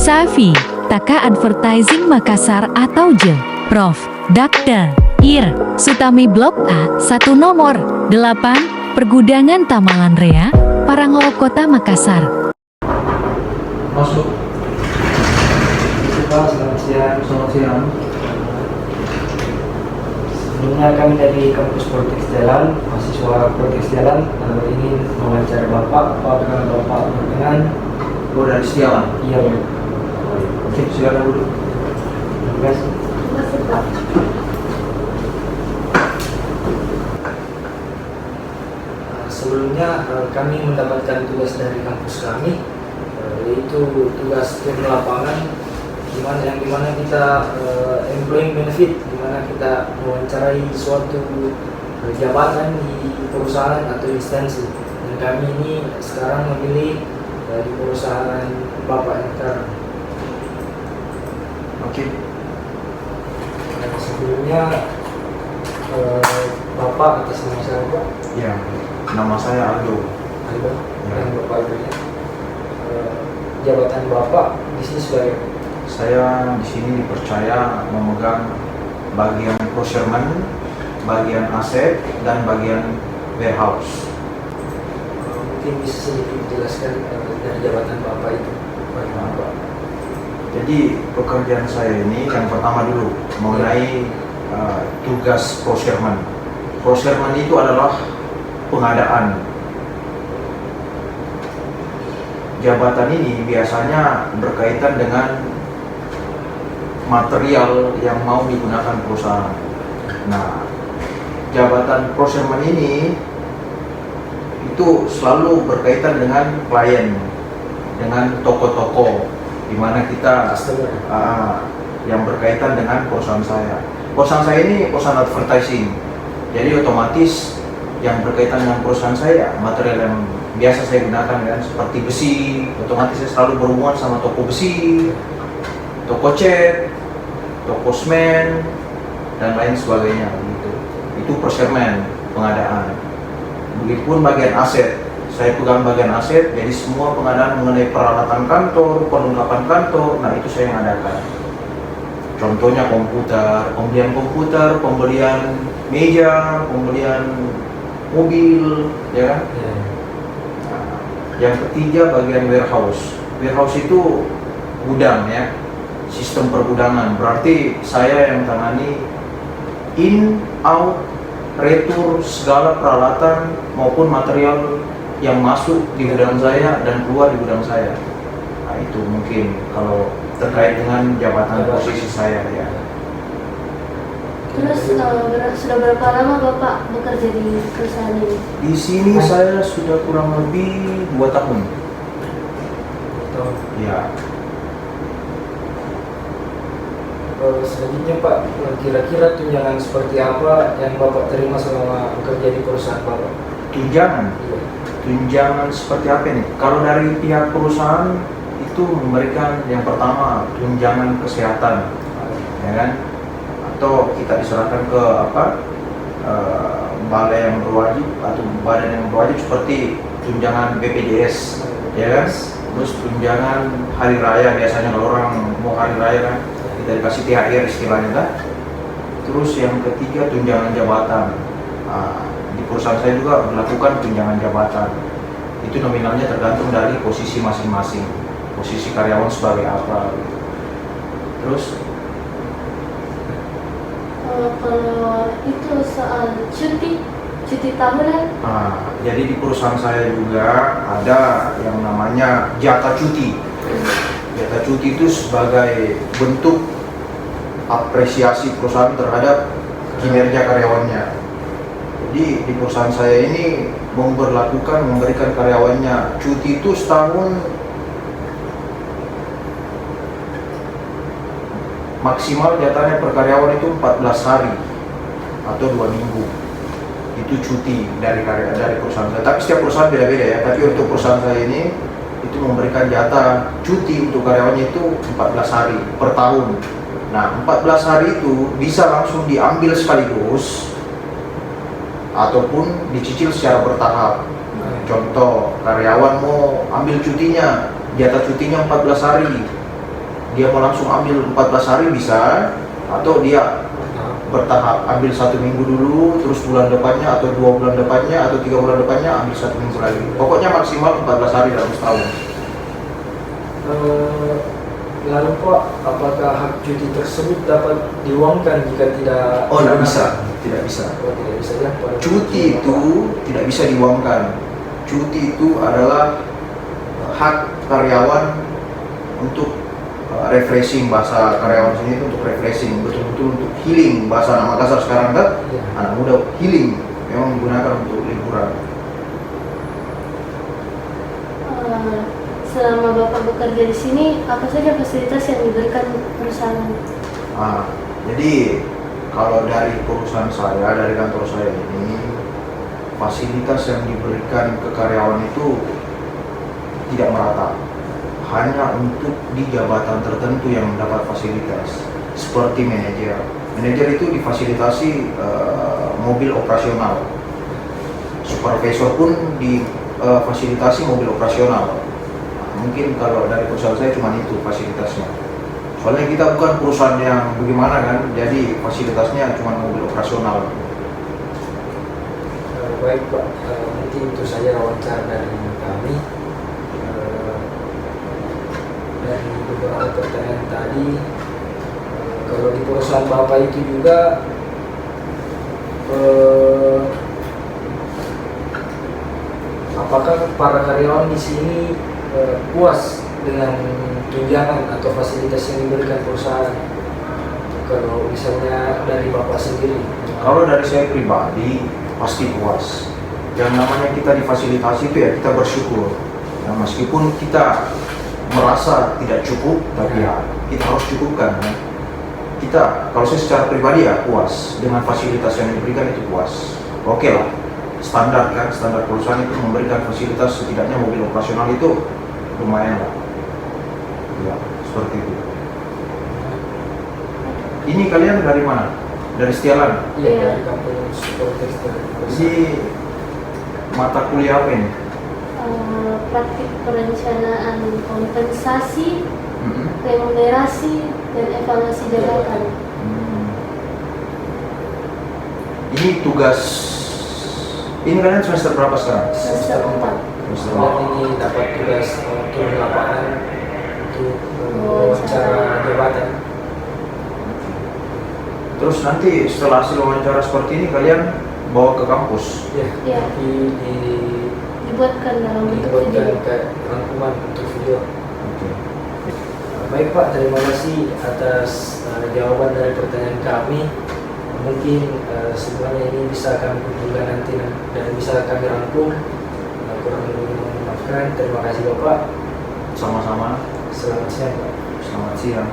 Safi, Taka Advertising Makassar atau JE, Prof. Dr. Ir. Sutami Blok A, 1 nomor 8, Pergudangan Tamalan Rea, Parangolo Kota Makassar. Masuk. Pak, selamat siang. Selamat siang. Sebelumnya kami dari kampus Politik Jalan, mahasiswa Politik Jalan, ingin mewawancara Bapak. Apakah Bapak berkenan? Dari Setiawan? Iya, Pak. Oke, silakan dulu. Terima kasih. Sebelumnya kami mendapatkan tugas dari kampus kami, yaitu tugas tim lapangan, yang dimana kita employee benefit, dimana kita mewawancarai suatu jabatan di perusahaan atau instansi. Dan kami ini sekarang memilih di perusahaan Bapak yang sekarang. Oke. Sebelumnya Bapak atas nama siapa? Ya, nama saya Aldo. Aldo. Ya. Dan Bapak Aldonya. Jabatan Bapak di sini sebagai? Saya di sini dipercaya memegang bagian procurement, bagian aset, dan bagian warehouse. Mungkin bisa sedikit dijelaskan dari jabatan Bapak itu bagaimana Pak? Jadi pekerjaan saya ini yang pertama dulu mengenai tugas procurement. Procurement itu adalah pengadaan. Jabatan ini biasanya berkaitan dengan material yang mau digunakan perusahaan. Nah, jabatan procurement ini itu selalu berkaitan dengan klien, dengan toko-toko, di mana kita yang berkaitan dengan perusahaan saya. Perusahaan saya ini perusahaan advertising, jadi otomatis yang berkaitan dengan perusahaan saya, material yang biasa saya gunakan kan, seperti besi, otomatis saya selalu berhubungan sama toko besi, toko cat, toko semen, dan lain sebagainya gitu. Itu procurement, pengadaan. Begitupun bagian aset, saya pegang bagian aset, jadi semua pengadaan mengenai peralatan kantor, perlengkapan kantor, nah itu saya yang adakan. Contohnya komputer, pembelian meja, pembelian mobil, ya kan? Nah, yang ketiga bagian warehouse. Warehouse itu gudang ya, sistem pergudangan. Berarti saya yang tangani in, out, retur segala peralatan maupun material yang masuk di gudang saya dan keluar di gudang saya. Nah itu mungkin kalau terkait dengan jabatan posisi saya ya. Terus sudah berapa lama Bapak bekerja di perusahaan ini? Di sini saya sudah kurang lebih 2 tahun. Ya. Selanjutnya Pak, kira-kira tunjangan seperti apa yang Bapak terima selama bekerja di perusahaan Bapak? Tunjangan? Iya. Tunjangan seperti apa nih? Kalau dari pihak perusahaan itu memberikan yang pertama tunjangan kesehatan, ya kan? Atau kita diserahkan ke balai yang berwajib atau badan yang berwajib seperti tunjangan BPJS, ya kan? Terus tunjangan hari raya, biasanya kalau orang mau hari raya kan kita dikasih THR istilahnya kan. Terus yang ketiga tunjangan jabatan. Di perusahaan saya juga melakukan tunjangan jabatan. Itu nominalnya tergantung dari posisi masing-masing, posisi karyawan sebagai apa gitu. Terus kalau itu soal cuti tahunan? Jadi di perusahaan saya juga ada yang namanya jatah cuti. Jatah cuti itu sebagai bentuk apresiasi perusahaan terhadap kinerja karyawannya. Jadi di perusahaan saya ini memberikan karyawannya cuti itu setahun maksimal jatahnya per karyawan itu 14 hari atau 2 minggu. Itu cuti dari perusahaan saya. Tapi setiap perusahaan beda-beda ya. Tapi untuk perusahaan saya ini itu memberikan jatah cuti untuk karyawannya itu 14 hari per tahun. Nah, 14 hari itu bisa langsung diambil sekaligus ataupun dicicil secara bertahap. Contoh, karyawan mau ambil cutinya, jatah cutinya 14 hari. dia mau langsung ambil 14 hari bisa, atau dia bertahap ambil 1 minggu dulu, terus bulan depannya atau 2 bulan depannya atau 3 bulan depannya ambil 1 minggu lagi. Pokoknya maksimal 14 hari dalam setahun. Lalu Pak, apakah hak cuti tersebut dapat diuangkan jika tidak? Oh, tidak bisa, tidak bisa. Oh, tidak bisa ya Pak. Cuti itu tidak bisa diuangkan. Cuti itu adalah hak karyawan untuk refreshing, bahasa karyawan sini itu untuk refreshing, betul-betul untuk healing, bahasa anak Makassar sekarang kan, Ya. anak muda healing, memang menggunakan untuk liburan. Selama Bapak bekerja di sini, apa saja fasilitas yang diberikan perusahaan? Jadi kalau dari perusahaan saya, dari kantor saya ini, fasilitas yang diberikan ke karyawan itu tidak merata. Hanya untuk di jabatan tertentu yang mendapat fasilitas, seperti manajer. Manajer itu difasilitasi mobil operasional. Supervisor pun difasilitasi mobil operasional. Mungkin kalau dari perusahaan saya cuma itu fasilitasnya. Soalnya kita bukan perusahaan yang bagaimana kan, jadi fasilitasnya cuma mobil operasional. Baik Pak, nanti itu saja wawancara dari kami. Dari beberapa pertanyaan tadi, kalau di perusahaan Bapak itu juga apakah para karyawan di sini puas dengan tunjangan atau fasilitas yang diberikan perusahaan? Kalau misalnya dari Bapak sendiri? Kalau dari saya pribadi pasti puas. Yang namanya kita difasilitasi itu ya kita bersyukur. Nah, meskipun kita merasa tidak cukup, tapi ya kita harus cukupkan. Kan? Kita, kalau saya secara pribadi ya puas dengan fasilitas yang diberikan, itu puas. Oke lah, standar kan, standar perusahaan itu memberikan fasilitas setidaknya mobil operasional itu lumayan lah. Ya, seperti itu. Ini kalian dari mana? Dari Setialan? Iya, Iya. dari kampus Poltekstil. Jadi mata kuliah apa ini? Praktik perencanaan kompensasi, Mm-mm. remunerasi, dan evaluasi jabatan. Ini tugas. Ini kalian semester berapa sekarang? Semester 4. Semester Dan ini dapat tugas turun lapangan untuk wawancara jabatan. Terus nanti setelah hasil wawancara seperti ini kalian bawa ke kampus. Ya, Iya. tapi Dibuatkan dalam bentuk dibuatkan video. kayak rangkuman untuk video. Oke. Baik Pak, terima kasih atas jawaban dari pertanyaan kami. Mungkin semuanya ini bisa kami kumpulkan nanti dan bisa kami rangkum. Kurang lebih mohon maafkan. Terima kasih Bapak. Sama-sama. Selamat siang Pak. Selamat siang.